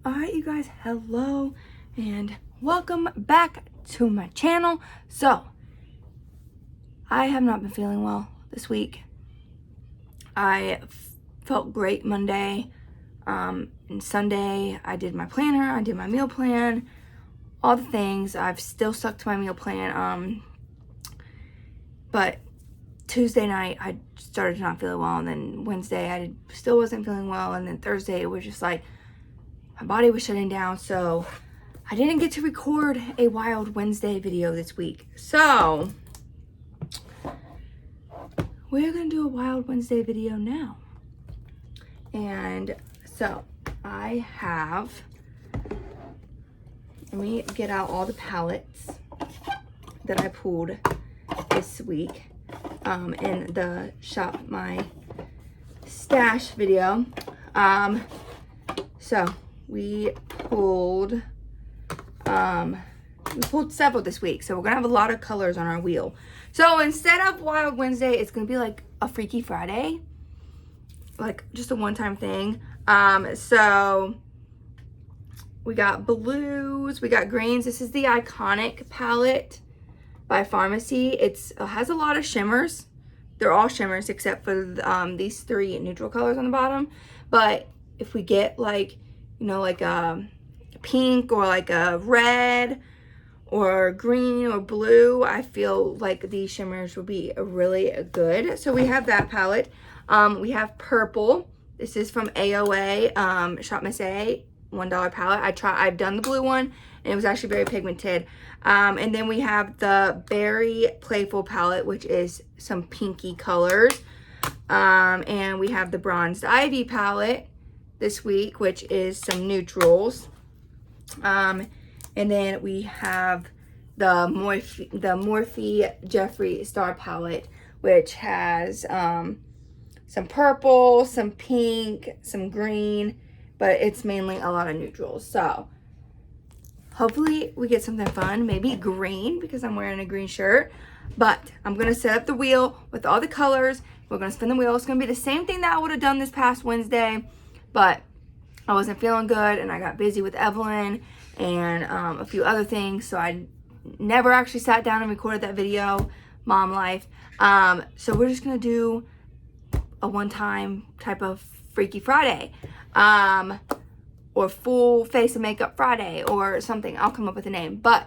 Alright, you guys, hello and welcome back to my channel. So, I have not been feeling well this week. I felt great Monday, and Sunday I did my planner, I did my meal plan, all the things. I've still stuck to my meal plan, but Tuesday night I started not feeling well, and then Wednesday I still wasn't feeling well, and then Thursday it was just like my body was shutting down, so I didn't get to record a Wild Wednesday video this week. So we're gonna do a Wild Wednesday video now. And so I have, let me get out all the palettes that I pulled this week in the Shop My Stash video. So we pulled several this week, so we're gonna have a lot of colors on our wheel. So instead of Wild Wednesday, it's gonna be like a Freaky Friday, like just a one-time thing. So we got blues, we got greens. This is the Iconic palette by Pharmacy. It has a lot of shimmers. They're all shimmers except for these three neutral colors on the bottom. But if we get like, you know, like a pink or like a red or green or blue, I feel like these shimmers will be really good. So we have that palette. We have purple. This is from AOA, Shop Miss A, $1 palette. I've done the blue one and it was actually very pigmented. And then we have the Berry Playful palette, which is some pinky colors. And we have the Bronzed Ivy palette this week, which is some neutrals. And then we have the Morphe Jeffree Star palette, which has some purple, some pink, some green, but it's mainly a lot of neutrals. So hopefully we get something fun, maybe green because I'm wearing a green shirt. But I'm gonna set up the wheel with all the colors. We're gonna spin the wheel. It's gonna be the same thing that I would have done this past Wednesday, but I wasn't feeling good and I got busy with Evelyn and a few other things, so I never actually sat down and recorded that video, mom life. So we're just gonna do a one-time type of Freaky Friday, or full face of makeup Friday or something. I'll come up with a name, but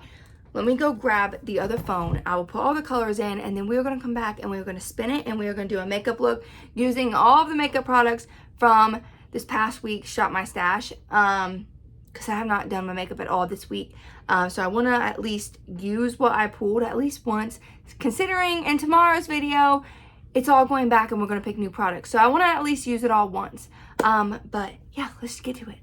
let me go grab the other phone. I will put all the colors in, and then we're gonna come back and we're gonna spin it, and we're gonna do a makeup look using all of the makeup products from this past week's Shop My Stash, because I have not done my makeup at all this week. So I want to at least use what I pulled at least once, considering in tomorrow's video, it's all going back and we're going to pick new products. So I want to at least use it all once. But yeah, let's get to it.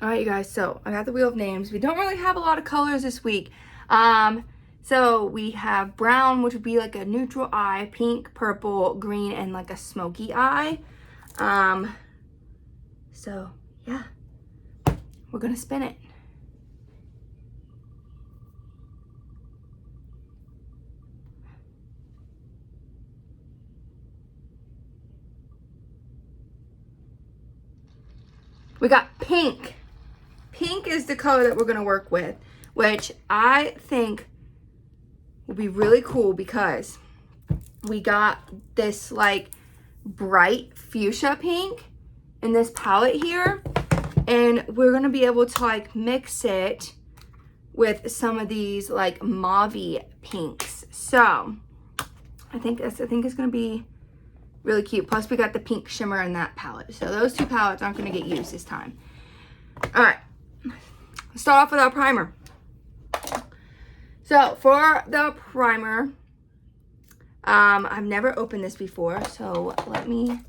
All right, you guys, so I got the wheel of names. We don't really have a lot of colors this week. So we have brown, which would be like a neutral eye, pink, purple, green, and like a smoky eye. So yeah, we're gonna spin it. We got pink. Pink is the color that we're gonna work with, which I think will be really cool because we got this like bright fuchsia pink in this palette here, and we're gonna be able to like mix it with some of these like mauve pinks. So I think it's gonna be really cute. Plus we got the pink shimmer in that palette, so those two palettes aren't gonna get used this time. All right, let's start off with our primer. So for the primer, I've never opened this before, so let me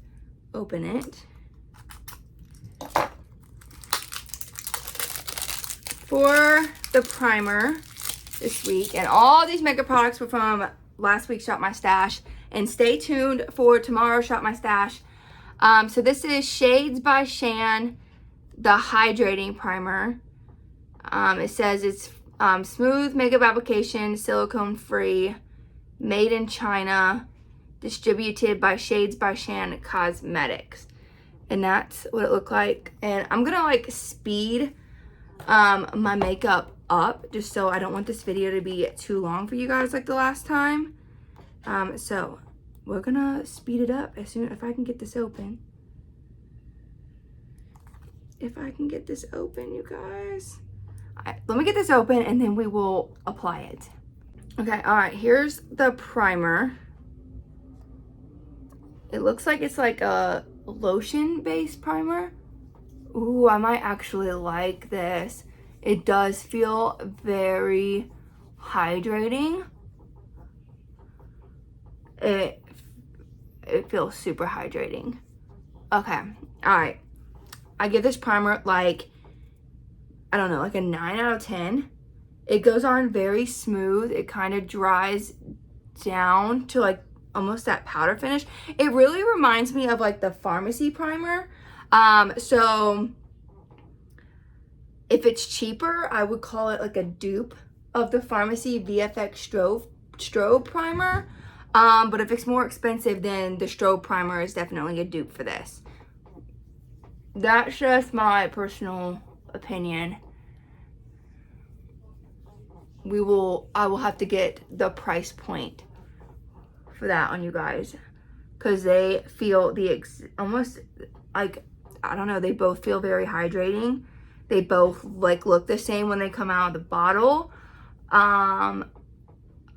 open it. For the primer this week, and all these makeup products were from last week's Shop My Stash, and stay tuned for tomorrow's Shop My Stash. So this is Shades by Shan, the hydrating primer. It says it's smooth makeup application, silicone free, made in China, distributed by Shades by Shan Cosmetics. And that's what it looked like. And I'm gonna like speed my makeup up just so I don't want this video to be too long for you guys like the last time. So we're gonna speed it up as soon if I can get this open. If I can get this open, you guys. All right, let me get this open and then we will apply it. Okay, all right, here's the primer. It looks like it's like a lotion-based primer. Ooh, I might actually like this. It does feel very hydrating. It feels super hydrating. Okay, all right. I give this primer like, I don't know, like a 9 out of 10. It goes on very smooth. It kind of dries down to like almost that powder finish. It really reminds me of like the Pharmacy primer. So if it's cheaper, I would call it like a dupe of the Pharmacy VFX Strobe primer. But if it's more expensive, then the Strobe primer is definitely a dupe for this. That's just my personal opinion. I will have to get the price point for that on you guys, because they feel almost like, I don't know, they both feel very hydrating. They both like look the same when they come out of the bottle. I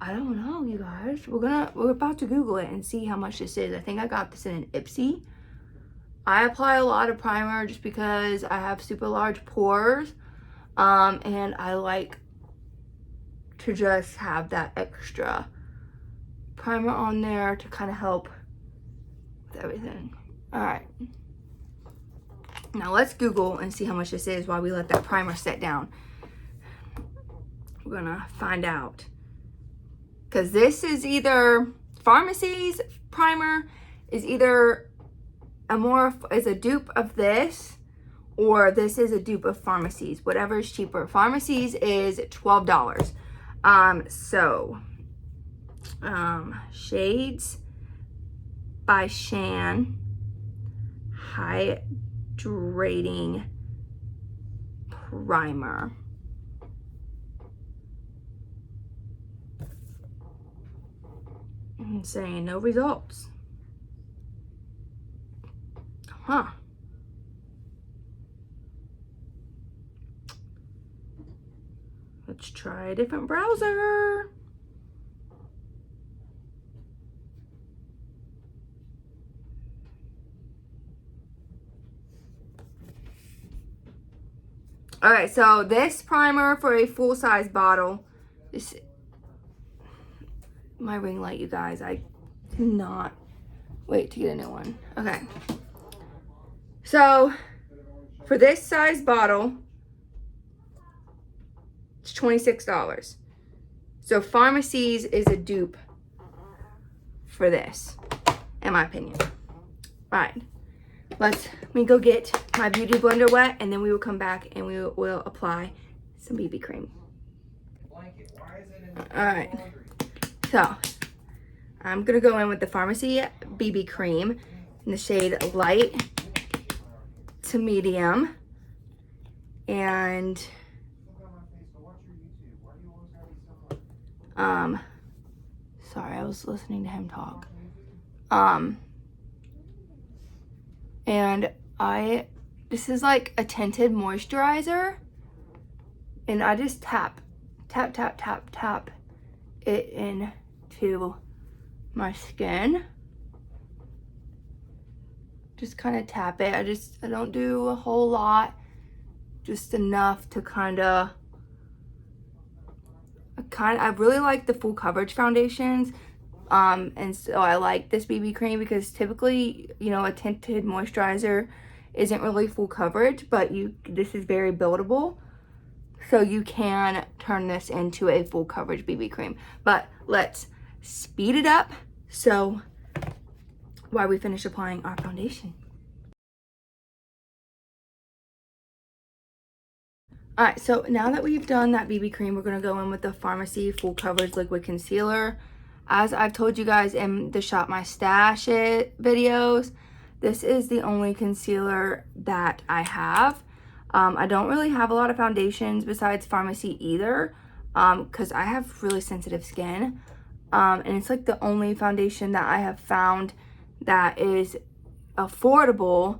don't know, you guys. We're about to Google it and see how much this is. I think I got this in an Ipsy. I apply a lot of primer just because I have super large pores, and I like to just have that extra primer on there to kind of help with everything. All right, now let's Google and see how much this is while we let that primer set down. We're gonna find out, because this is either Pharmacy's primer is either is a dupe of this, or this is a dupe of Pharmacy's. Whatever is cheaper. Pharmacy's is $12. Shades by Shan Hydrating Primer. I'm saying no results. Huh. Let's try a different browser. All right, so this primer for a full-size bottle, my ring light, you guys, I cannot wait to get a new one. Okay. So for this size bottle, it's $26. So Pharmacy's is a dupe for this, in my opinion. All right, let me go get my beauty blender wet, and then we will come back and we will apply some BB cream. All right, so I'm gonna go in with the Pharmacy BB cream in the shade Light to Medium, and sorry, I was listening to him talk. And this is like a tinted moisturizer, and I just tap it into my skin. Just kind of tap it. I don't do a whole lot, just enough to I really like the full coverage foundations, and so I like this BB cream because typically, you know, a tinted moisturizer isn't really full coverage, but this is very buildable, so you can turn this into a full coverage BB cream. But let's speed it up so while we finish applying our foundation. All right, so now that we've done that BB cream, we're gonna go in with the Pharmacy Full Coverage Liquid Concealer. As I've told you guys in the Shop My Stash videos, This is the only concealer that I have. I don't really have a lot of foundations besides Pharmacy either, because I have really sensitive skin. And it's like the only foundation that I have found that is affordable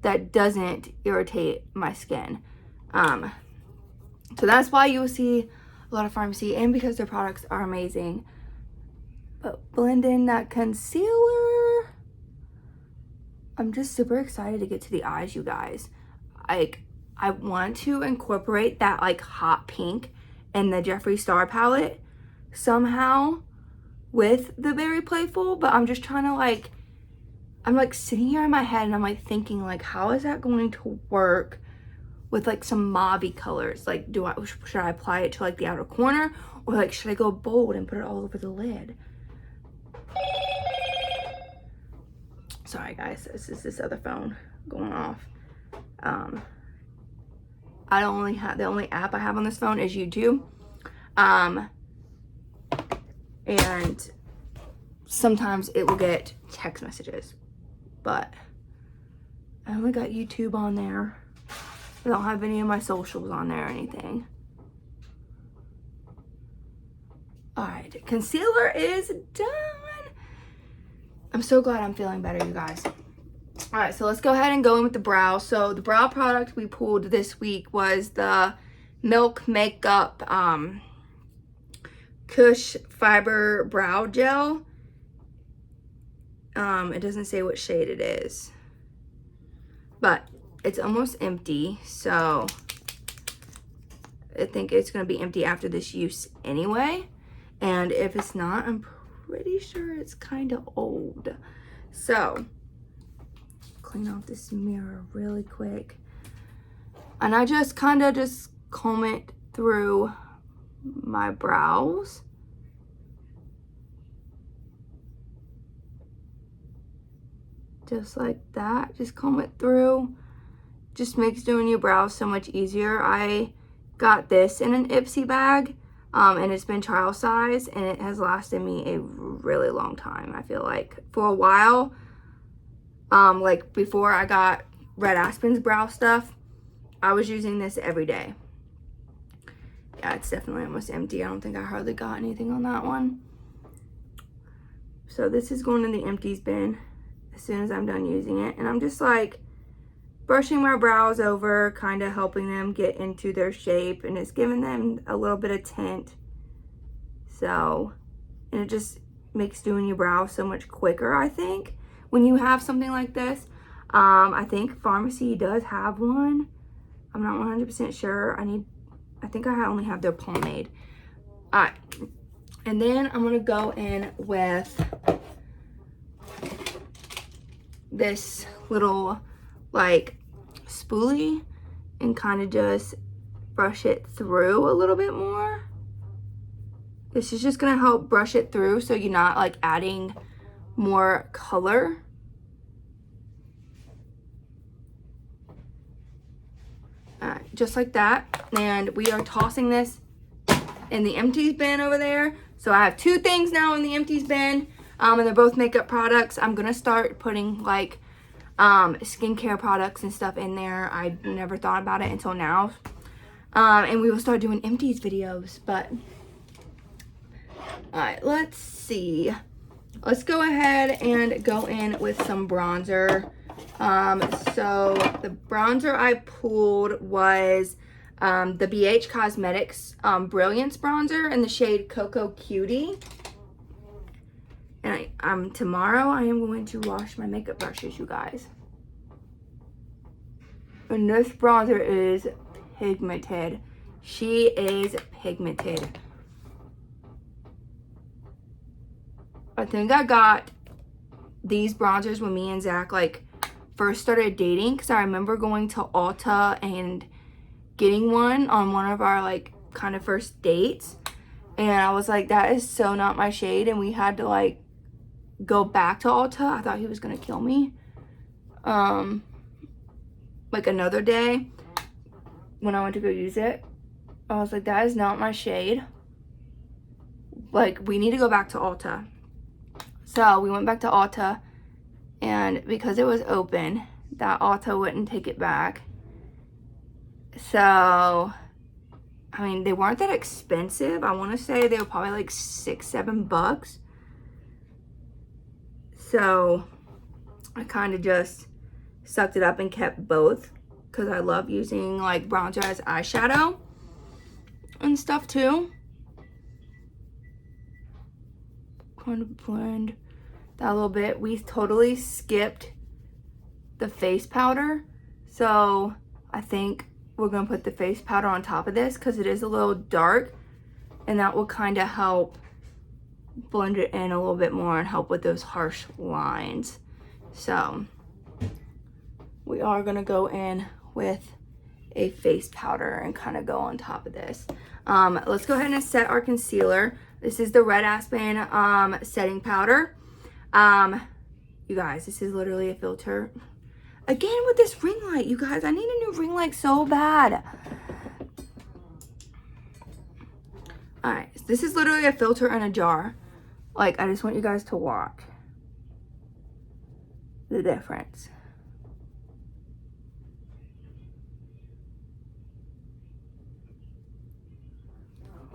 that doesn't irritate my skin. So that's why you will see a lot of Pharmacy, and because their products are amazing. But blend in that concealer. I'm just super excited to get to the eyes, you guys. Like, I want to incorporate that like hot pink in the Jeffree Star palette somehow with the Very Playful, but I'm just trying to like, I'm like sitting here in my head and I'm like thinking like, how is that going to work with like some mauve colors? Like, should I apply it to like the outer corner, or like should I go bold and put it all over the lid? Sorry guys, this is this other phone going off. The only app I have on this phone is YouTube. And sometimes it will get text messages, but I only got YouTube on there. I don't have any of my socials on there or anything. All right, concealer is done. I'm so glad I'm feeling better, you guys. All right, so let's go ahead and go in with the brow. So the brow product we pulled this week was the Milk Makeup Kush Fiber Brow Gel. It doesn't say what shade it is, but it's almost empty, so I think it's gonna be empty after this use anyway. And if it's not, I'm pretty sure it's kind of old. So clean off this mirror really quick, and I just kind of just comb it through my brows. Just like that, just comb it through. Just makes doing your brows so much easier. I got this in an Ipsy bag, and it's been trial size, and it has lasted me a really long time. I feel like for a while, like before I got Red Aspen's brow stuff, I was using this every day. Yeah, it's definitely almost empty. I don't think I hardly got anything on that one. So this is going in the empties bin as soon as I'm done using it. And I'm just like brushing my brows over, kind of helping them get into their shape, and it's giving them a little bit of tint. So, and it just makes doing your brows so much quicker, I think, when you have something like this. I think Pharmacy does have one. I'm not 100% sure. I think I only have their pomade. All right, and then I'm gonna go in with this little like spoolie and kind of just brush it through a little bit more. This is just gonna help brush it through so you're not like adding more color. Just like that. And we are tossing this in the empties bin over there. So I have two things now in the empties bin, and they're both makeup products. I'm gonna start putting like skincare products and stuff in there. I never thought about it until now. And we will start doing empties videos. But all right, let's see. Let's go ahead and go in with some bronzer. So the bronzer I pulled was the BH Cosmetics Brilliance bronzer in the shade Cocoa Cutie. And tomorrow I am going to wash my makeup brushes, you guys. And this bronzer is pigmented. She is pigmented. I think I got these bronzers when me and Zach like first started dating, because I remember going to Ulta and getting one on one of our like kind of first dates, and I was like, that is so not my shade, and we had to like go back to Ulta. I thought he was gonna kill me. Like another day when I went to go use it, I was like, that is not my shade. Like, we need to go back to Ulta. So we went back to Ulta, and because it was open, that Ulta wouldn't take it back. So, I mean, they weren't that expensive. I want to say they were probably like $6-7. So, I kind of just sucked it up and kept both because I love using like bronzer as eyeshadow and stuff too. Kind of blend that a little bit. We totally skipped the face powder, so I think we're gonna put the face powder on top of this because it is a little dark, and that will kind of help blend it in a little bit more and help with those harsh lines. So we are gonna go in with a face powder and kind of go on top of this. Let's go ahead and set our concealer. This is the Red Aspen setting powder. You guys, this is literally a filter. Again with this ring light, you guys, I need a new ring light so bad. All right, so this is literally a filter in a jar. Like, I just want you guys to watch the difference.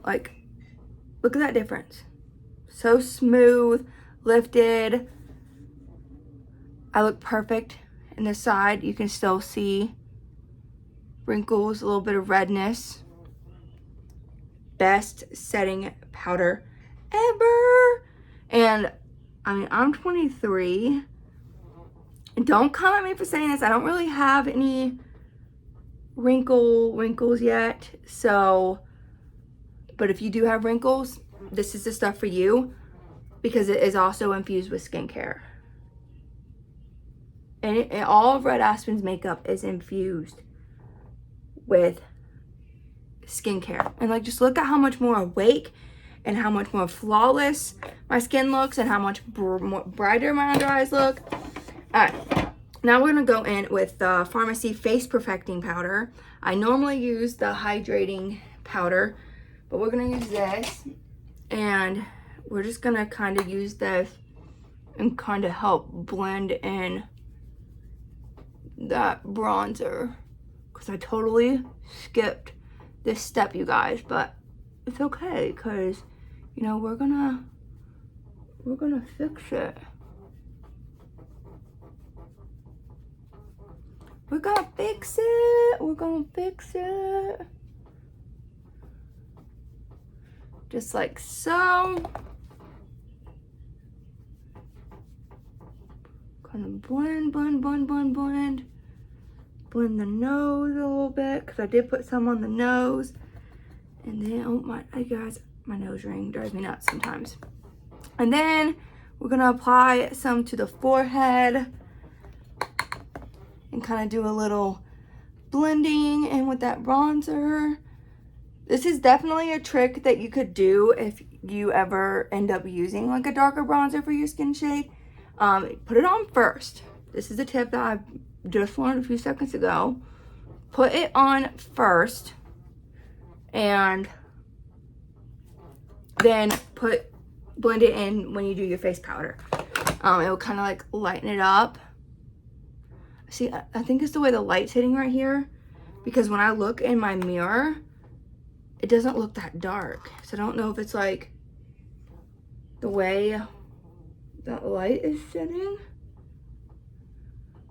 Like, look at that difference. So smooth, lifted. I look perfect. In the side, you can still see wrinkles, a little bit of redness. Best setting powder ever. And I mean, I'm 23. Don't come at me for saying this. I don't really have any wrinkles yet. So, but if you do have wrinkles, this is the stuff for you because it is also infused with skincare. And all of Red Aspen's makeup is infused with skincare. And like, just look at how much more awake and how much more flawless my skin looks and how much more brighter my under eyes look. All right, now we're gonna go in with the Pharmacy Face Perfecting Powder. I normally use the hydrating powder, but we're gonna use this. And we're just gonna kind of use this and kind of help blend in that bronzer because I totally skipped this step, you guys, but it's okay because, you know, we're gonna fix it. We're gonna fix it. We're gonna fix it. Just like so. Kind of blend the nose a little bit because I did put some on the nose. And then, oh my, guys, my nose ring drives me nuts sometimes. And then we're gonna apply some to the forehead and kind of do a little blending in with that bronzer. This is definitely a trick that you could do if you ever end up using like a darker bronzer for your skin shade. Put it on first. This is a tip that I just learned a few seconds ago. Put it on first and then blend it in when you do your face powder. It will kind of like lighten it up. See, I think it's the way the light's hitting right here, because when I look in my mirror, it doesn't look that dark. So I don't know if it's like the way that light is sitting.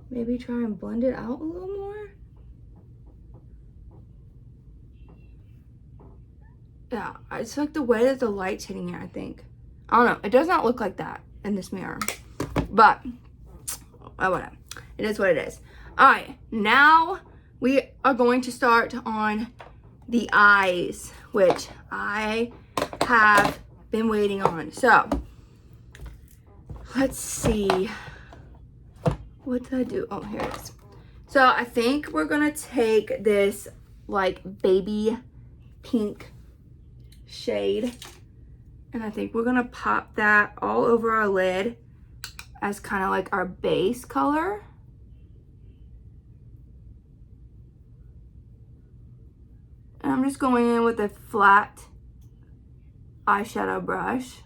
Maybe try and blend it out a little more. Yeah, it's like the way that the light's hitting it, I think. I don't know. It does not look like that in this mirror. But, oh, whatever. It is what it is. All right, now we are going to start on the eyes, which I have been waiting on. So, let's see. What did I do? Oh, here it is. So, I think we're going to take this, like, baby pink shade. And I think we're going to pop that all over our lid as kind of like our base color. And I'm just going in with a flat eyeshadow brush.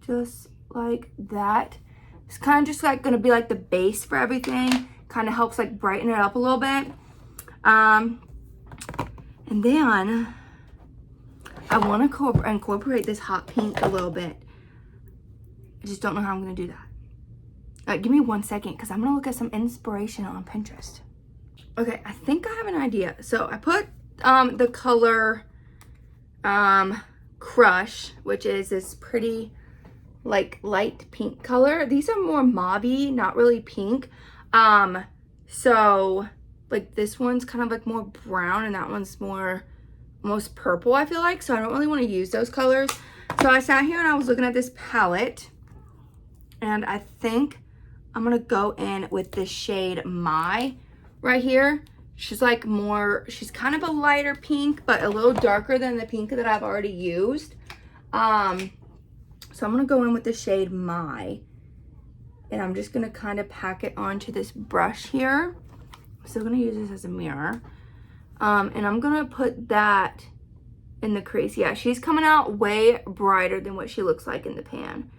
just like that. It's kind of just like gonna be like the base for everything. Kind of helps like brighten it up a little bit. And then I want to incorporate this hot pink a little bit. I just don't know how I'm gonna do that. All right, give me 1 second because I'm gonna look at some inspiration on Pinterest. Okay, I think I have an idea. So I put the color Crush, which is this pretty like light pink color. These are more mauve-y, not really pink. So like this one's kind of like more brown and that one's more almost purple, I feel like. So I don't really want to use those colors. So I sat here and I was looking at this palette and I think I'm gonna go in with this shade My right here. She's like more, she's kind of a lighter pink, but a little darker than the pink that I've already used. So I'm gonna go in with the shade My, and I'm just gonna kind of pack it onto this brush here. I'm still gonna use this as a mirror. And I'm gonna put that in the crease. Yeah, she's coming out way brighter than what she looks like in the pan.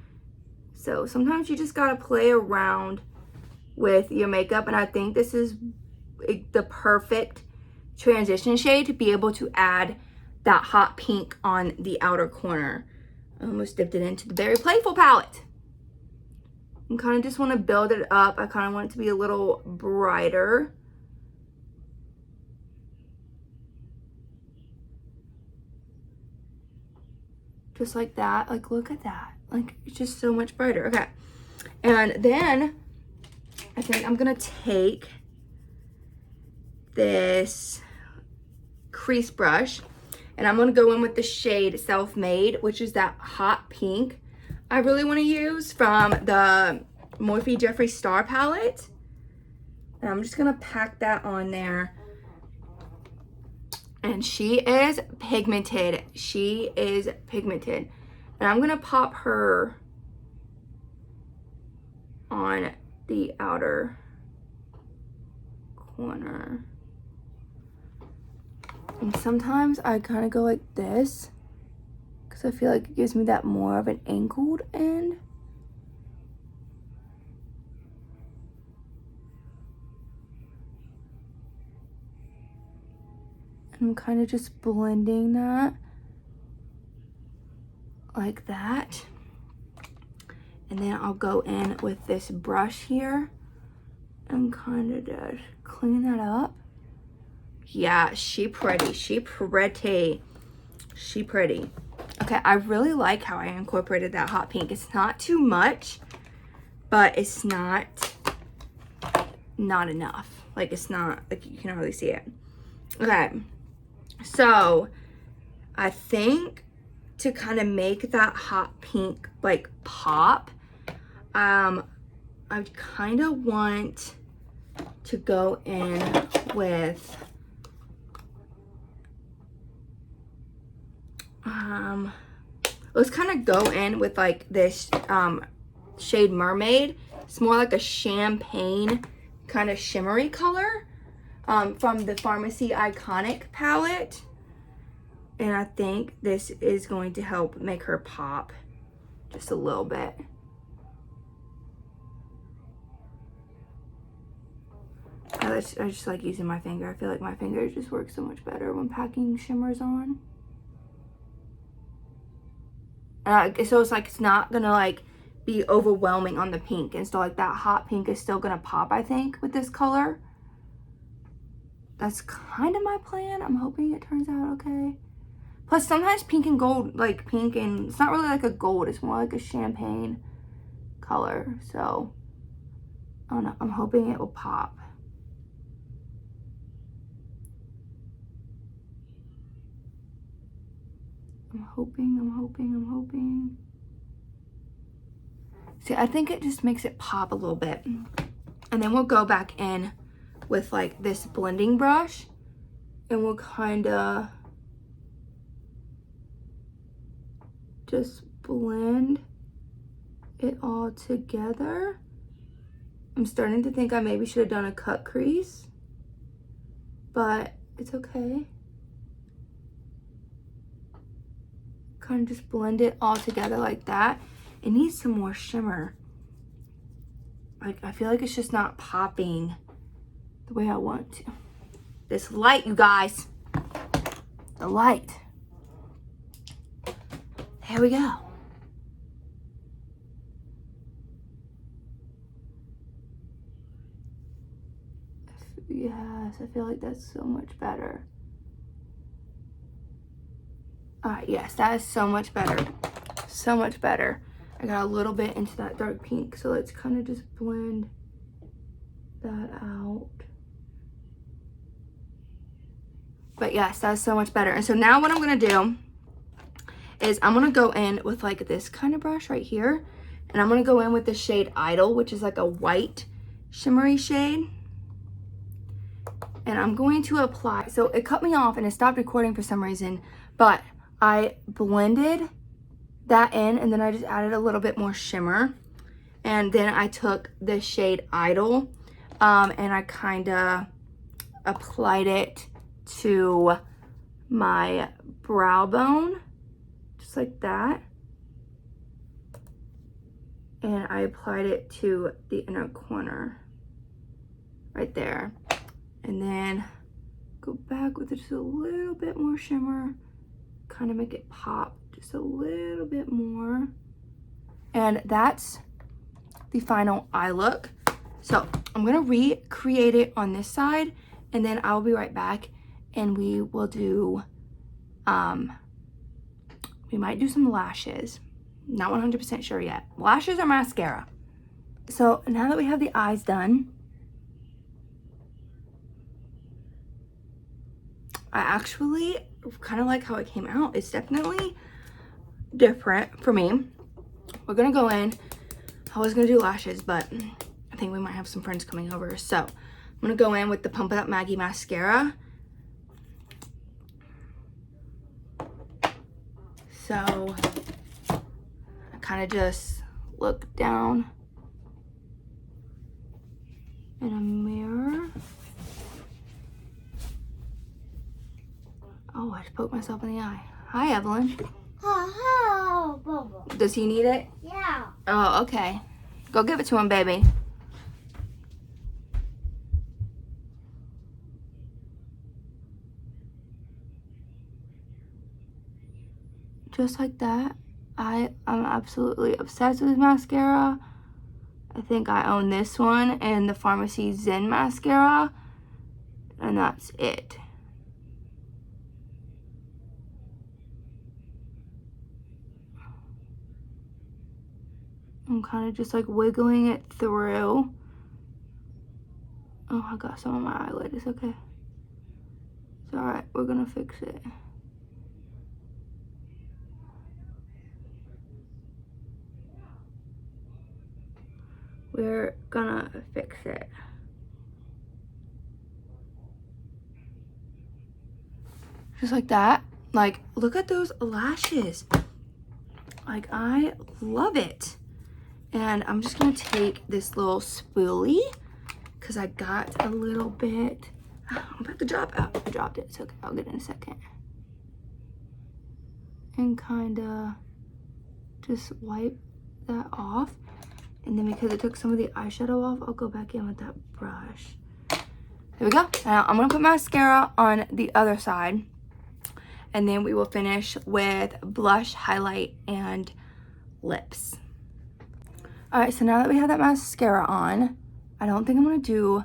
So sometimes you just gotta play around with your makeup, and I think this is the perfect transition shade to be able to add that hot pink on the outer corner. I almost dipped it into the Very Playful palette. I kind of just want to build it up. I kind of want it to be a little brighter. Just like that. Like, look at that. Like, it's just so much brighter. Okay. And then I think I'm going to take this crease brush and I'm going to go in with the shade Self-Made, which is that hot pink I really want to use from the Morphe Jeffree Star palette. And I'm just going to pack that on there. And she is pigmented. She is pigmented. And I'm going to pop her on the outer corner. And sometimes I kind of go like this because I feel like it gives me that more of an angled end. And I'm kind of just blending that like that. And then I'll go in with this brush here and kind of just clean that up. Yeah, she pretty. She pretty. She pretty. Okay, I really like how I incorporated that hot pink. It's not too much, but it's not enough. Like, it's not, like, you can hardly see it. Okay, so I think to kind of make that hot pink, like, pop, I kind of want to go in with let's kind of go in with like this shade Mermaid. It's more like a champagne kind of shimmery color from the Pharmacy Iconic palette, and I think this is going to help make her pop just a little bit. I just like using my finger. I feel like my fingers just work so much better when packing shimmers on. So it's like it's not gonna like be overwhelming on the pink, and so like that hot pink is still gonna pop, I think, with this color. That's kind of my plan. I'm hoping it turns out okay. Plus sometimes pink and gold, like pink and, it's not really like a gold, it's more like a champagne color. So I don't know, I'm hoping it will pop. I'm hoping. See, I think it just makes it pop a little bit. And then we'll go back in with like this blending brush and we'll kind of just blend it all together. I'm starting to think I maybe should have done a cut crease, but it's okay. Kind of just blend it all together like that. it needs some more shimmer. Like, I feel like it's just not popping the way I want to. This light, you guys. The light. There we go. Yes, I feel like that's so much better. Alright, yes, that is so much better. So much better. I got a little bit into that dark pink, so let's kind of just blend that out. But yes, that's so much better. And so now what I'm going to do is I'm going to go in with like this kind of brush right here. And I'm going to go in with the shade Idol, which is like a white shimmery shade. And I'm going to apply, so it cut me off and it stopped recording for some reason, but I blended that in and then I just added a little bit more shimmer. And then I took the shade Idol and I kind of applied it to my brow bone, just like that. And I applied it to the inner corner right there. And then go back with just a little bit more shimmer, kind of make it pop just a little bit more. And that's the final eye look. So I'm gonna recreate it on this side and then I'll be right back and we will do, we might do some lashes. Not 100% sure yet. Lashes or mascara. So now that we have the eyes done, I actually kind of like how it came out. It's definitely different for me. We're gonna go in. I was gonna do lashes, but I think we might have some friends coming over. So I'm gonna go in with the Pump It Up Maggie mascara. So I kind of just look down in a mirror. Oh, I just poked myself in the eye. Hi, Evelyn. Does he need it? Yeah. Oh, okay. Go give it to him, baby. Just like that. I'm absolutely obsessed with mascara. I think I own this one and the Pharmacy Zen mascara. And that's it. I'm kind of just like wiggling it through. Oh, I got some on my eyelid. It's okay. It's alright. We're gonna fix it. We're gonna fix it. Just like that. Like, look at those lashes. Like, I love it. And I'm just gonna take this little spoolie because I got a little bit. I'm about to drop out. I dropped it. It's okay. I'll get it in a second. And kind of just wipe that off. And then because it took some of the eyeshadow off, I'll go back in with that brush. There we go. Now I'm gonna put mascara on the other side. And then we will finish with blush, highlight, and lips. All right, so now that we have that mascara on, I don't think I'm gonna do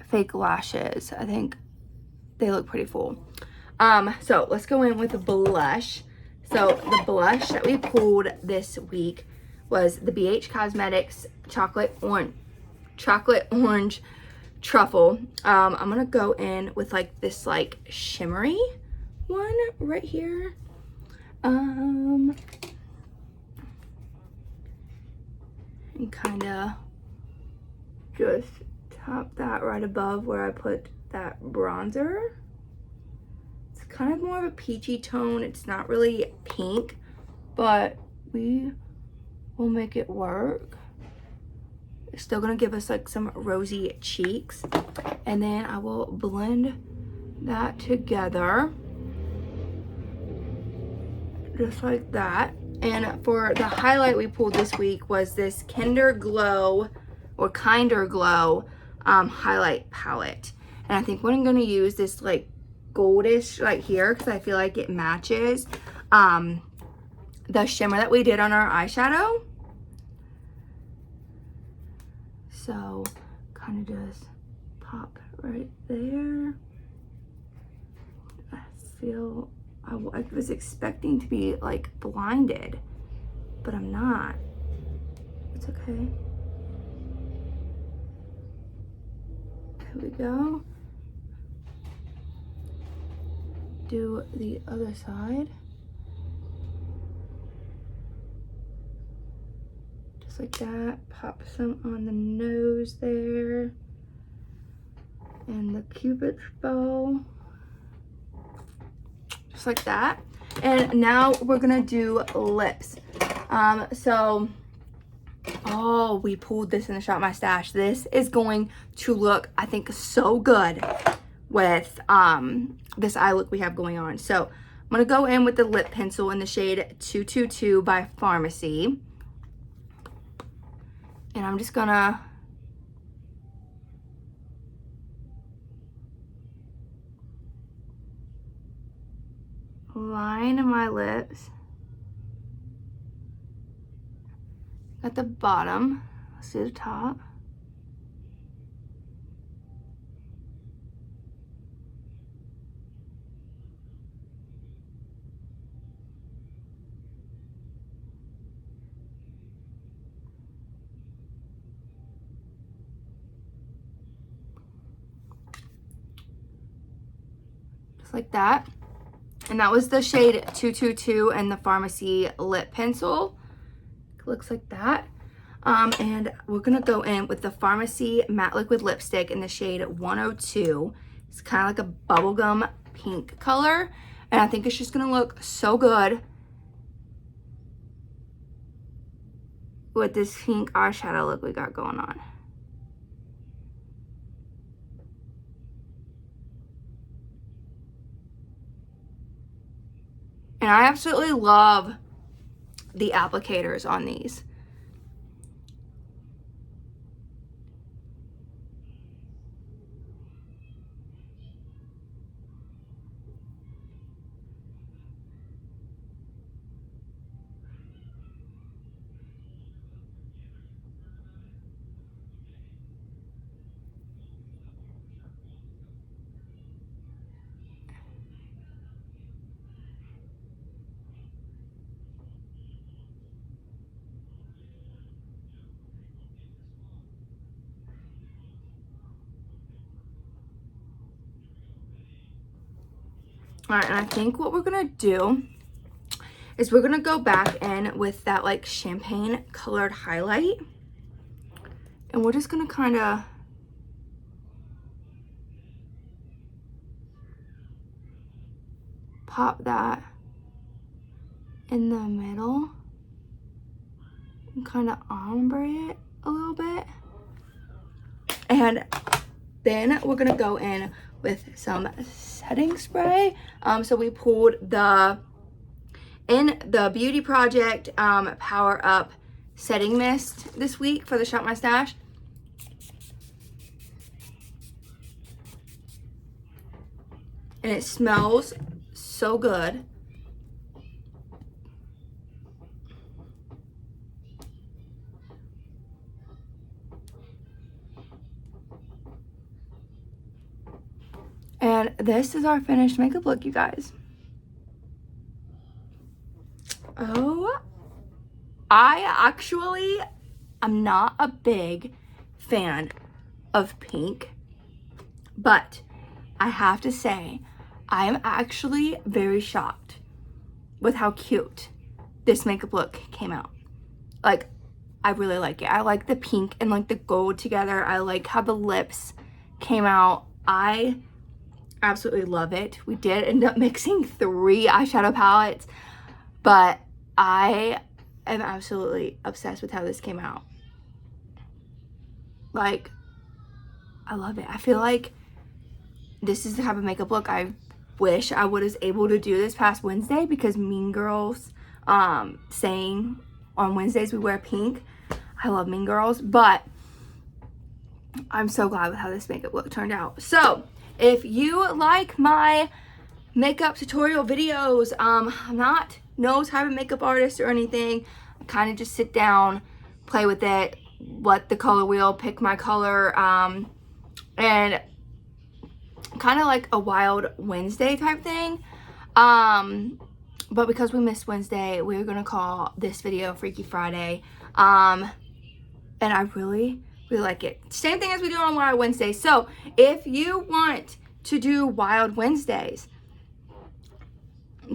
fake lashes. I think they look pretty full. So let's go in with the blush. So the blush that we pulled this week was the BH Cosmetics Chocolate Orange Truffle. I'm gonna go in with like this like shimmery one right here. And kind of just tap that right above where I put that bronzer. It's kind of more of a peachy tone. It's not really pink, but we will make it work. It's still gonna give us like some rosy cheeks. And then I will blend that together. just like that. And for the highlight we pulled this week was this Kinder Glow or Kinder Glow highlight palette. And I think what I'm going to use this like goldish right here because I feel like it matches the shimmer that we did on our eyeshadow. So kind of just pop right there. I feel I was expecting to be like blinded, but I'm not. It's okay. There we go. Do the other side. Just like that. Pop some on the nose there. And the Cupid's bow. Just like that. And now we're gonna do lips. Oh, we pulled this in the Shop My Stash. This is going to look, I think, so good with this eye look we have going on. So I'm gonna go in with the lip pencil in the shade 222 by Pharmacy. And I'm just gonna line my lips at the bottom. Let's do the top. Just like that. And that was the shade 222 and the Pharmacy lip pencil. It looks like that. And we're gonna go in with the Pharmacy matte liquid lipstick in the shade 102. It's kind of like a bubblegum pink color. And I think it's just gonna look so good with this pink eyeshadow look we got going on. And I absolutely love the applicators on these. All right, and I think what we're gonna do is we're gonna go back in with that like champagne colored highlight. And we're just gonna kind of pop that in the middle and kind of ombre it a little bit. And then we're gonna go in with some setting spray. So we pulled the Beauty Project Power Up Setting Mist this week for the Shop My Stash. And it smells so good. And this is our finished makeup look, you guys. Oh, I'm not a big fan of pink, but I have to say, I am actually very shocked with how cute this makeup look came out. Like, I really like it. I like the pink and like the gold together. I like how the lips came out. I absolutely love it. We did end up mixing 3 eyeshadow palettes, but I am absolutely obsessed with how this came out. Like, I love it. I feel like this is the type of makeup look I wish I was able to do this past Wednesday because Mean Girls saying on Wednesdays we wear pink. I love Mean Girls, but I'm so glad with how this makeup look turned out. So if you like my makeup tutorial videos, I'm not no type of makeup artist or anything. I kind of just sit down, play with it, let the color wheel pick my color, and kind of like a Wild Wednesday type thing. But because we missed Wednesday, we're gonna call this video Freaky Friday. And I really like it. Same thing as we do on Wild Wednesday. So if you want to do Wild Wednesdays,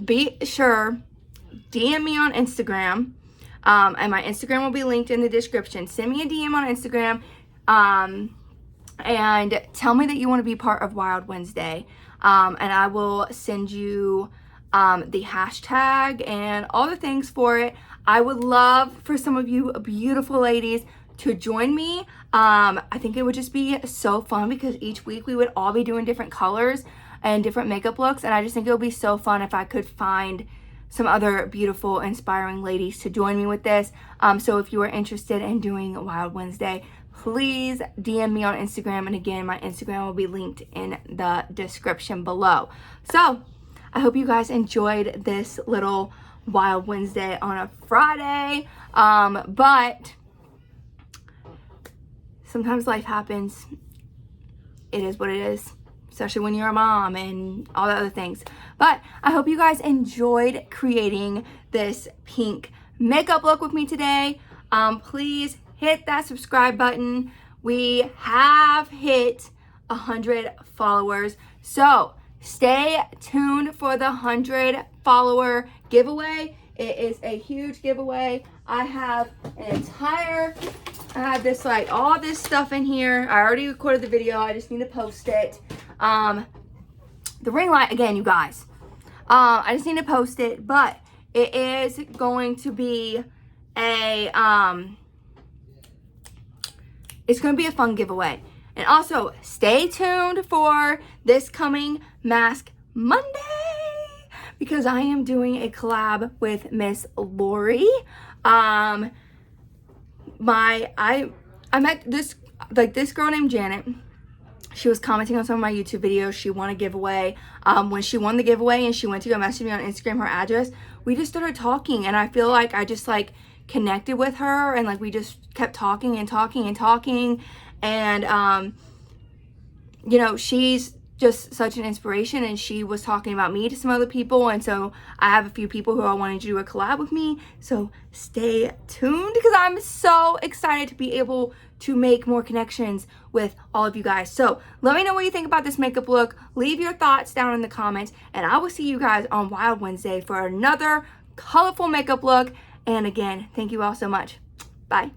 be sure DM me on Instagram, and my Instagram will be linked in the description. Send me a DM on Instagram, and tell me that you want to be part of Wild Wednesday, and I will send you the hashtag and all the things for it. I would love for some of you beautiful ladies to join me. I think it would just be so fun because each week we would all be doing different colors and different makeup looks, and I just think it would be so fun if I could find some other beautiful, inspiring ladies to join me with this. So if you are interested in doing Wild Wednesday, please DM me on Instagram, and again, my Instagram will be linked in the description below. So I hope you guys enjoyed this little Wild Wednesday on a Friday, but sometimes life happens. It is what it is, especially when you're a mom and all the other things. But I hope you guys enjoyed creating this pink makeup look with me today. Please hit that subscribe button. We have hit 100 followers, so stay tuned for the 100 follower giveaway. It is a huge giveaway. I have this, like, all this stuff in here. I already recorded the video. I just need to post it. The ring light, again, you guys. I just need to post it, but it is going to be it's going to be a fun giveaway. And also, stay tuned for this coming Mask Monday, because I am doing a collab with Miss Lori. I met this girl named Janet. She was commenting on some of my YouTube videos. She won a giveaway. When she won the giveaway and she went to go message me on Instagram her address, we just started talking, and I feel like I just like connected with her, and like we just kept talking and talking and talking, and you know, she's just such an inspiration, and she was talking about me to some other people, and so I have a few people who are wanting to do a collab with me. So stay tuned, because I'm so excited to be able to make more connections with all of you guys. So let me know what you think about this makeup look. Leave your thoughts down in the comments, and I will see you guys on Wild Wednesday for another colorful makeup look. And again, thank you all so much. Bye.